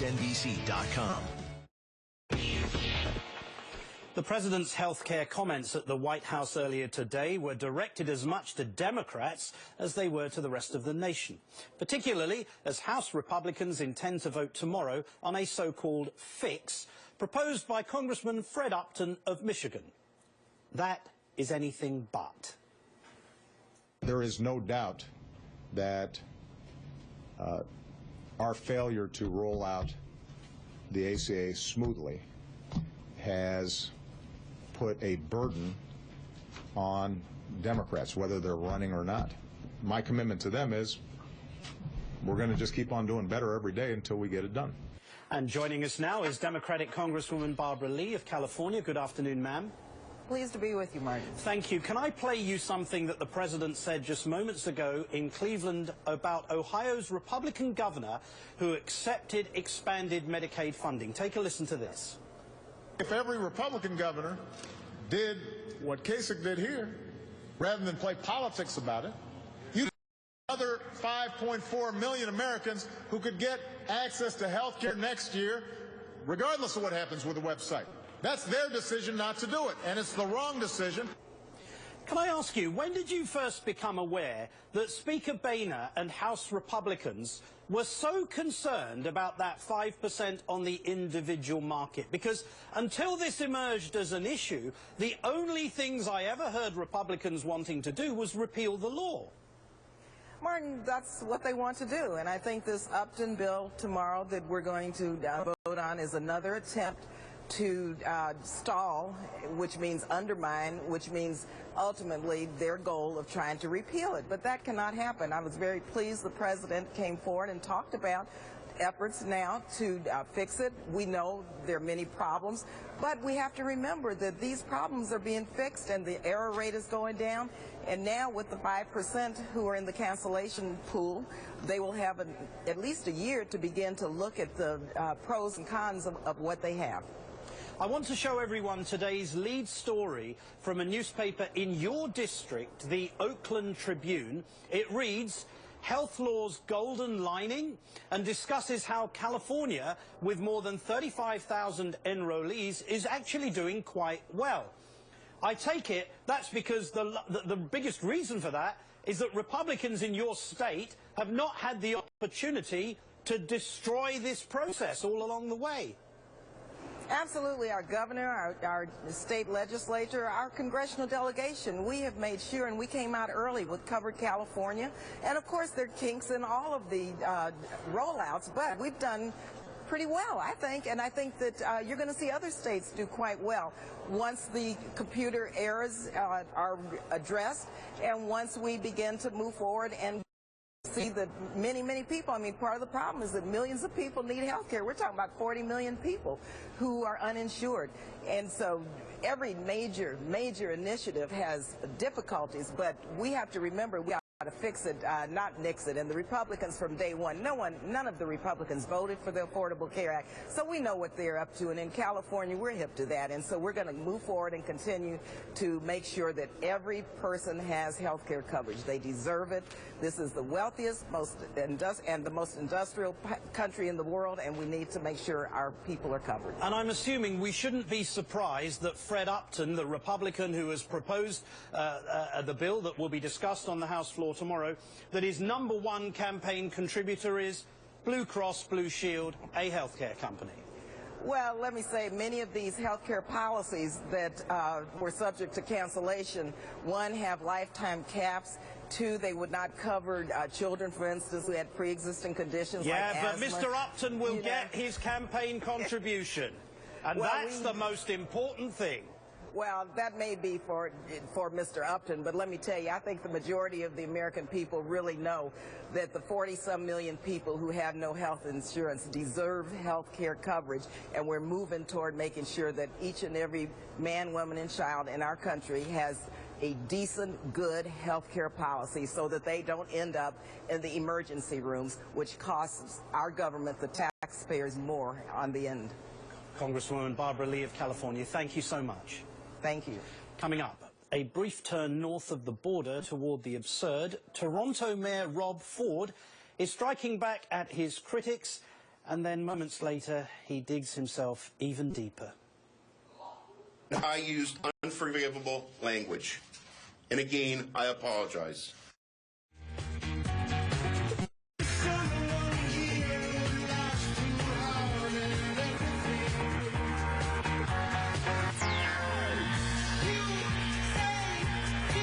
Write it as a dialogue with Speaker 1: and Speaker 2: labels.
Speaker 1: NBC.com.
Speaker 2: The president's health care comments at the White House earlier today were directed as much to Democrats as they were to the rest of the nation, particularly as House Republicans intend to vote tomorrow on a so-called fix proposed by Congressman Fred Upton of Michigan. That is anything but.
Speaker 3: There is no doubt that our failure to roll out the ACA smoothly has put a burden on Democrats, whether they're running or not. My commitment to them is we're going to just keep on doing better every day until we get it done.
Speaker 2: And joining us now is Democratic Congresswoman Barbara Lee of California. Good afternoon, ma'am.
Speaker 4: Pleased to be with you, Martin.
Speaker 2: Thank you. Can I play you something that the president said just moments ago in Cleveland about Ohio's Republican governor who accepted expanded Medicaid funding? Take a listen to this.
Speaker 5: If every Republican governor did what Kasich did here, rather than play politics about it, you'd have another 5.4 million Americans who could get access to health care next year, regardless of what happens with the website. That's their decision not to do it, and it's the wrong decision.
Speaker 2: Can I ask you, when did you first become aware that Speaker Boehner and House Republicans were so concerned about that 5% on the individual market? Because until this emerged as an issue, the only things I ever heard Republicans wanting to do was repeal the law.
Speaker 4: Martin, that's what they want to do, and I think this Upton bill tomorrow that we're going to vote on is another attempt to stall, which means undermine, which means ultimately their goal of trying to repeal it. But that cannot happen. I was very pleased the president came forward and talked about efforts now to fix it. We know there are many problems, but we have to remember that these problems are being fixed and the error rate is going down. And now with the 5% who are in the cancellation pool, they will have at least a year to begin to look at the pros and cons of what they have.
Speaker 2: I want to show everyone today's lead story from a newspaper in your district, the Oakland Tribune. It reads, "Health Law's Golden Lining," and discusses how California, with more than 35,000 enrollees, is actually doing quite well. I take it that's because the biggest reason for that is that Republicans in your state have not had the opportunity to destroy this process all along the way.
Speaker 4: Absolutely. Our governor, our state legislature, our congressional delegation, we have made sure, and we came out early with Covered California. And of course, there are kinks in all of the rollouts, but we've done pretty well, I think. And I think that you're going to see other states do quite well once the computer errors are addressed and once we begin to move forward and see that many people, I mean, part of the problem is that millions of people need health care. We're talking about 40 million people who are uninsured. And so every major initiative has difficulties, but we have to remember we to fix it, not nix it. And the Republicans from day one, none of the Republicans voted for the Affordable Care Act, so we know what they're up to. And in California, we're hip to that. And so we're going to move forward and continue to make sure that every person has health care coverage. They deserve it. This is the wealthiest, and the most industrial country in the world, and we need to make sure our people are covered.
Speaker 2: And I'm assuming we shouldn't be surprised that Fred Upton, the Republican who has proposed the bill that will be discussed on the House floor tomorrow, that his #1 campaign contributor is Blue Cross Blue Shield, a healthcare company.
Speaker 4: Well, let me say, many of these healthcare policies that were subject to cancellation, one, have lifetime caps. Two, they would not cover children, for instance, who had pre-existing conditions like asthma.
Speaker 2: Yeah, but Mr. Upton will get his campaign contribution, and well, that's the most important thing.
Speaker 4: Well, that may be for Mr. Upton, but let me tell you, I think the majority of the American people really know that the 40-some million people who have no health insurance deserve health care coverage, and we're moving toward making sure that each and every man, woman, and child in our country has a decent, good health care policy so that they don't end up in the emergency rooms, which costs our government, the taxpayers, more on the end.
Speaker 2: Congresswoman Barbara Lee of California, thank you so much.
Speaker 4: Thank you.
Speaker 2: Coming up, a brief turn north of the border toward the absurd. Toronto Mayor Rob Ford is striking back at his critics And then moments later, he digs himself even deeper.
Speaker 1: I used unforgivable language. And again, I apologize.